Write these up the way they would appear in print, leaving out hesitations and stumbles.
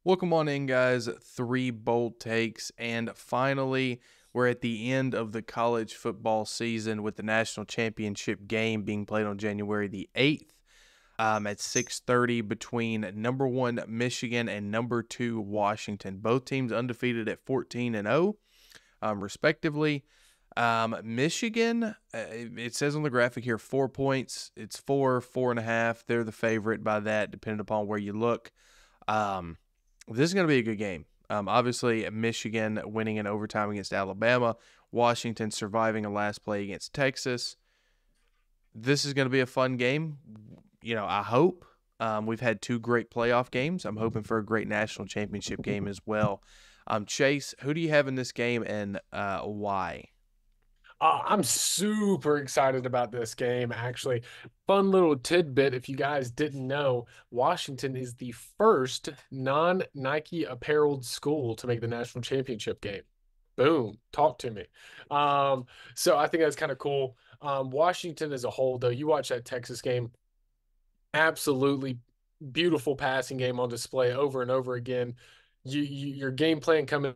Welcome on in, guys. Three bold takes. And finally, we're at the end of the college football season with the national championship game being played on January the 8th at 6:30 between number one Michigan and number two Washington. Both teams undefeated at 14 and 0, respectively. Michigan, it says on the graphic here, 4 points. It's 4.5. They're the favorite by that, depending upon where you look. This is going to be a good game. Obviously, Michigan winning in overtime against Alabama, Washington surviving a last play against Texas. This is going to be a fun game. I hope. We've had two great playoff games. I'm hoping for a great national championship game as well. Chase, who do you have in this game and why? I'm super excited about this game, actually. Fun little tidbit if you guys didn't know, Washington is the first non-Nike appareled school to make the national championship game. Boom, talk to me. So I think that's kind of cool. Washington as a whole, though, you watch that Texas game, absolutely beautiful passing game on display over and over again. Your game plan coming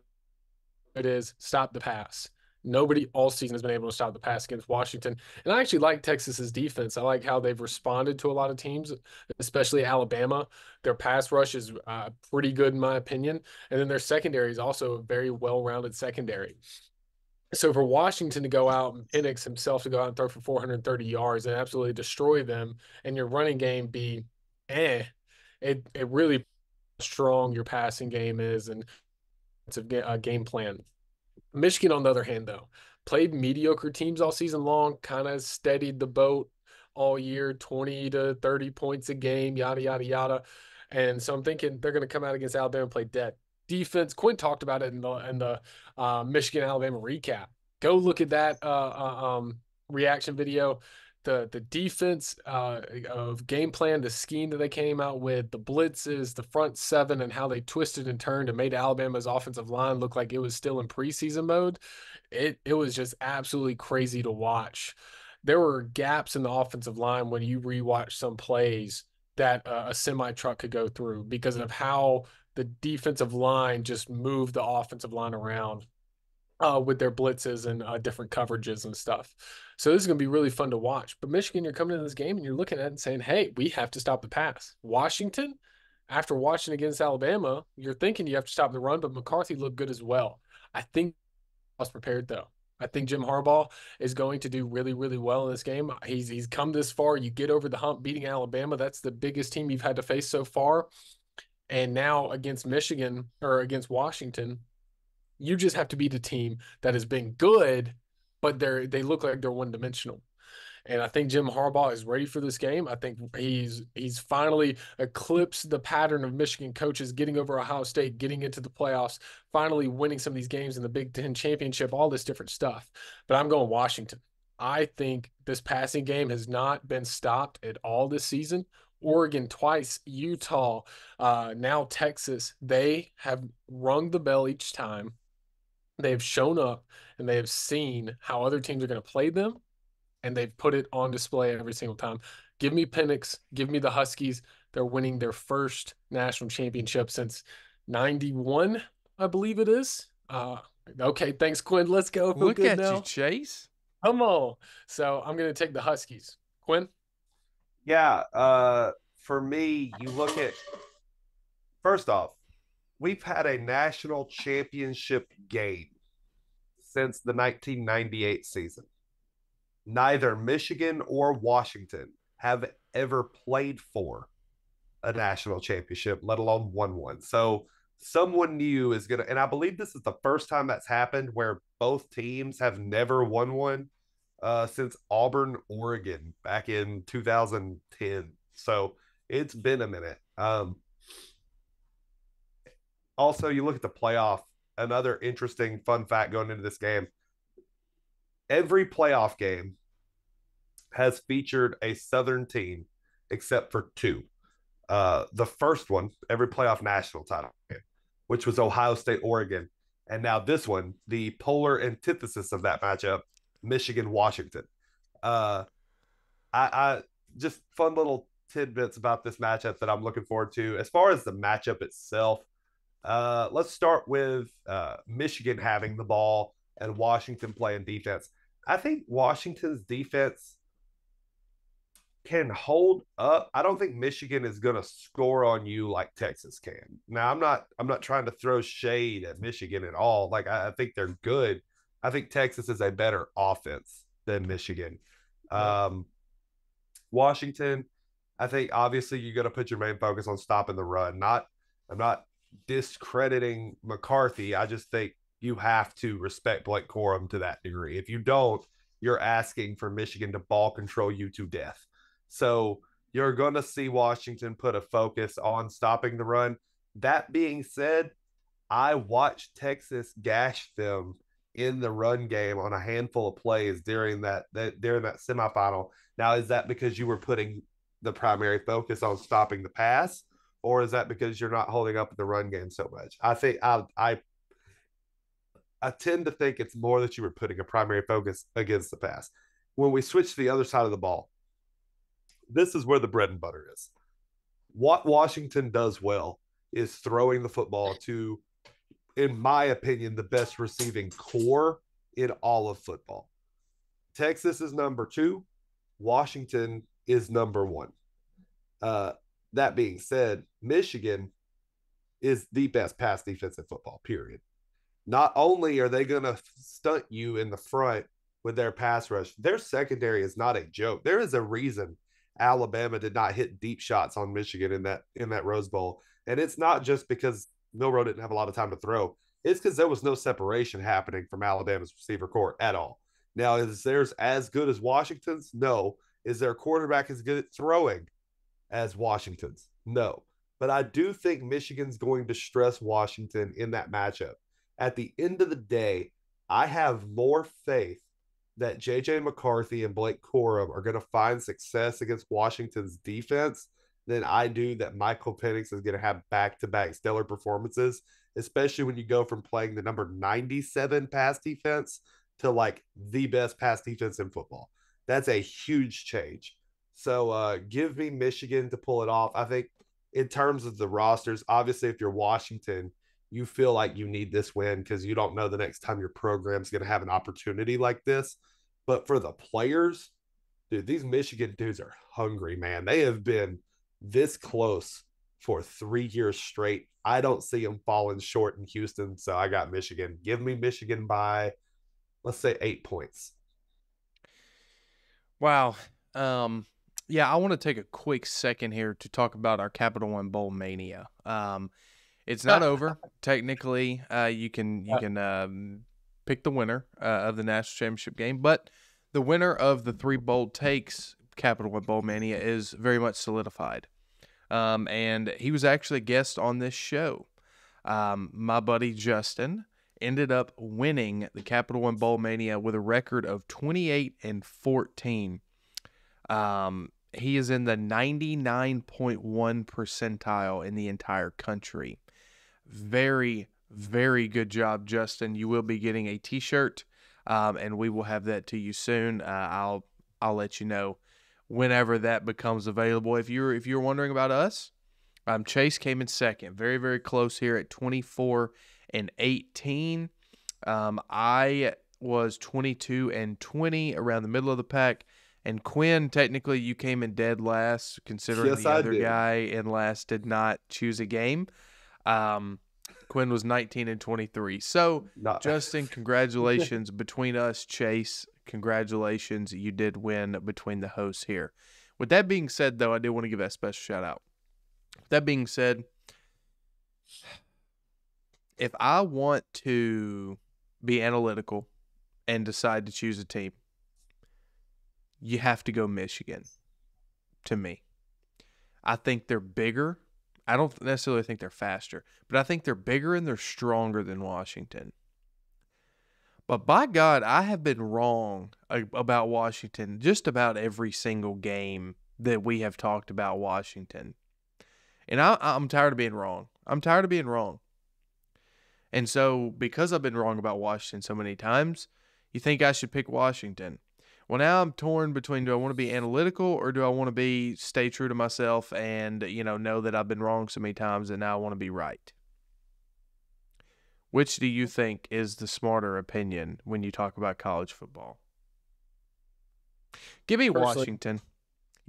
it is stop the pass. Nobody all season has been able to stop the pass against Washington. And I actually like Texas's defense. I like how they've responded to a lot of teams, especially Alabama. Their pass rush is pretty good, in my opinion. And then their secondary is also a very well rounded secondary. So for Washington to go out and Penix himself to go out and throw for 430 yards and absolutely destroy them, and your running game be eh, it really strong your passing game is, and it's a game plan. Michigan, on the other hand, though, played mediocre teams all season long, kind of steadied the boat all year, 20 to 30 points a game, yada, yada, yada. And so I'm thinking they're going to come out against Alabama and play dead. Defense, Quinn talked about it in the Michigan Alabama recap. Go look at that reaction video. The defense of game plan, the scheme that they came out with, the blitzes, the front seven, and how they twisted and turned and made Alabama's offensive line look like it was still in preseason mode. It was just absolutely crazy to watch. There were gaps in the offensive line when you rewatch some plays that a semi truck could go through because of how the defensive line just moved the offensive line around with their blitzes and different coverages and stuff. So this is going to be really fun to watch. But Michigan, you're coming into this game and you're looking at it and saying, hey, we have to stop the pass. Washington, after watching against Alabama, you're thinking you have to stop the run, but McCarthy looked good as well. I think I was prepared though. I think Jim Harbaugh is going to do really, really well in this game. He's come this far. You get over the hump beating Alabama. That's the biggest team you've had to face so far. And now against Michigan or against Washington, you just have to beat a team that has been good, but they look like they're one dimensional. And I think Jim Harbaugh is ready for this game. I think he's finally eclipsed the pattern of Michigan coaches getting over Ohio State, getting into the playoffs, finally winning some of these games in the Big Ten championship, all this different stuff. But I'm going Washington. I think this passing game has not been stopped at all this season. Oregon twice, Utah, now Texas. They have rung the bell each time. They have shown up and they have seen how other teams are going to play them, and they've put it on display every single time. Give me Penix, give me the Huskies. They're winning their first national championship since 91, I believe it is. Okay, thanks, Quinn. Let's go. Feel Look good at you, now. Chase. Come on. So I'm going to take the Huskies. Quinn? Yeah, for me, you look at first off, we've had a national championship game since the 1998 season. Neither Michigan or Washington have ever played for a national championship, let alone won one. So someone new is going to, and I believe this is the first time that's happened where both teams have never won one since Auburn, Oregon back in 2010. So it's been a minute. Also, you look at the playoff, another interesting fun fact going into this game. Every playoff game has featured a Southern team except for two. The first one, every playoff national title game, which was Ohio State, Oregon. And now this one, the polar antithesis of that matchup, Michigan, Washington. Uh, I just fun little tidbits about this matchup that I'm looking forward to. As far as the matchup itself, Let's start with Michigan having the ball and Washington playing defense. I think Washington's defense can hold up. I don't think Michigan is going to score on you like Texas can. Now, I'm not trying to throw shade at Michigan at all. Like I think they're good. I think Texas is a better offense than Michigan. Washington, I think obviously you got to put your main focus on stopping the run. I'm not discrediting McCarthy. I just think you have to respect Blake Corum to that degree. If you don't, you're asking for Michigan to ball control you to death. So you're going to see Washington put a focus on stopping the run. That being said, I watched Texas gash them in the run game on a handful of plays during that semifinal. Now, is that because you were putting the primary focus on stopping the pass, or is that because you're not holding up the run game so much? I think I tend to think it's more that you were putting a primary focus against the pass. When we switch to the other side of the ball, this is where the bread and butter is. What Washington does well is throwing the football to, in my opinion, the best receiving core in all of football. Texas is number 2. Washington is number 1. That being said, Michigan is the best pass defense in football, period. Not only are they going to stunt you in the front with their pass rush, their secondary is not a joke. There is a reason Alabama did not hit deep shots on Michigan in that Rose Bowl. And it's not just because Milroe didn't have a lot of time to throw. It's because there was no separation happening from Alabama's receiver corps at all. Now, is theirs as good as Washington's? No. Is their quarterback as good at throwing as Washington's? No. But I do think Michigan's going to stress Washington in that matchup. At the end of the day, I have more faith that J.J. McCarthy and Blake Corum are going to find success against Washington's defense than I do that Michael Penix is going to have back-to-back stellar performances, especially when you go from playing the number 97 pass defense to like the best pass defense in football. That's a huge change. So give me Michigan to pull it off. I think in terms of the rosters, obviously if you're Washington, you feel like you need this win because you don't know the next time your program's going to have an opportunity like this. But for the players, dude, these Michigan dudes are hungry, man. They have been this close for 3 years straight. I don't see them falling short in Houston, so I got Michigan. Give me Michigan by, let's say, 8 points. Wow. Yeah, I want to take a quick second here to talk about our Capital One Bowl mania. It's not over. Technically, you can pick the winner of the national championship game, but the winner of the 3 bold takes Capital One Bowl mania is very much solidified. And he was actually a guest on this show. My buddy Justin ended up winning the Capital One Bowl mania with a record of 28-14. He is in the 99.1 percentile in the entire country. Very, very good job, Justin. You will be getting a T-shirt, and we will have that to you soon. I'll let you know whenever that becomes available. If you're wondering about us, Chase came in second, very, very close here at 24-18. I was 22-20, around the middle of the pack. And Quinn, technically, you came in dead last, considering Yes, the I other did. guy in last did not choose a game. Quinn was 19-23. So, Not Justin, congratulations between us. Chase, congratulations. You did win between the hosts here. With that being said, though, I do want to give that special shout out. That being said, if I want to be analytical and decide to choose a team, you have to go Michigan, to me. I think they're bigger. I don't necessarily think they're faster, but I think they're bigger and they're stronger than Washington. But by God, I have been wrong about Washington just about every single game that we have talked about Washington. And I'm tired of being wrong. I'm tired of being wrong. And so, because I've been wrong about Washington so many times, you think I should pick Washington. Well, now I'm torn between, do I want to be analytical or do I want to stay true to myself and, know that I've been wrong so many times and now I want to be right? Which do you think is the smarter opinion when you talk about college football? Give me Personally- Washington.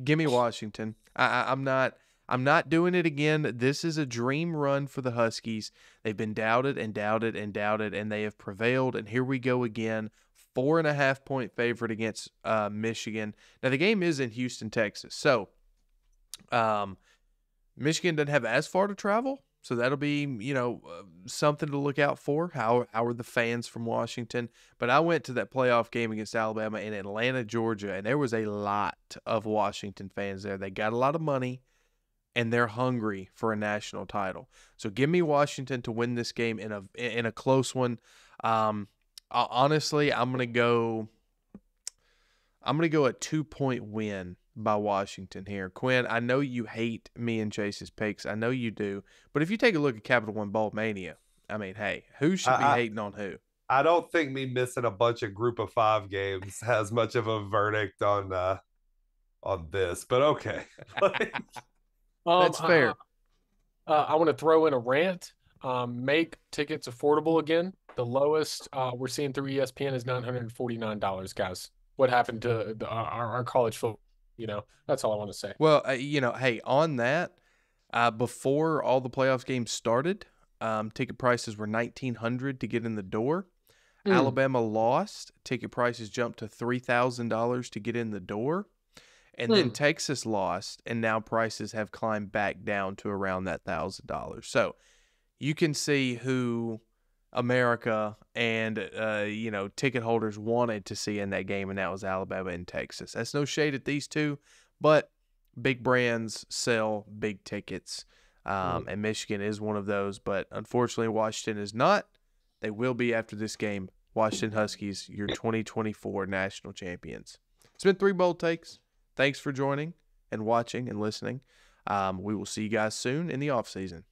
Give me Washington. I'm not doing it again. This is a dream run for the Huskies. They've been doubted and doubted and doubted, and they have prevailed. And here we go again. 4.5-point favorite against Michigan. Now the game is in Houston, Texas. So Michigan doesn't have as far to travel. So that'll be, something to look out for. How are the fans from Washington? But I went to that playoff game against Alabama in Atlanta, Georgia, and there was a lot of Washington fans there. They got a lot of money, and they're hungry for a national title. So give me Washington to win this game in a close one. Honestly, I'm gonna go a 2-point win by Washington here. Quinn, I know you hate me and Chase's picks. I know you do. But if you take a look at Capital One Bowl Mania, I mean, hey, who should be hating on who? I don't think me missing a bunch of Group of 5 games has much of a verdict on this, but okay. That's fair. I want to throw in a rant. Make tickets affordable again. The lowest we're seeing through ESPN is $949, guys. What happened to our college football? That's all I want to say. Well, hey, on that, before all the playoffs games started, ticket prices were $1,900 to get in the door. Alabama lost. Ticket prices jumped to $3,000 to get in the door. And then Texas lost, and now prices have climbed back down to around that $1,000. So you can see who America and ticket holders wanted to see in that game, and that was Alabama and Texas. That's no shade at these two, but big brands sell big tickets, and Michigan is one of those. But unfortunately, Washington is not. They will be after this game. Washington Huskies, your 2024 national champions. It's been 3 Bold Takes. Thanks for joining and watching and listening. We will see you guys soon in the offseason.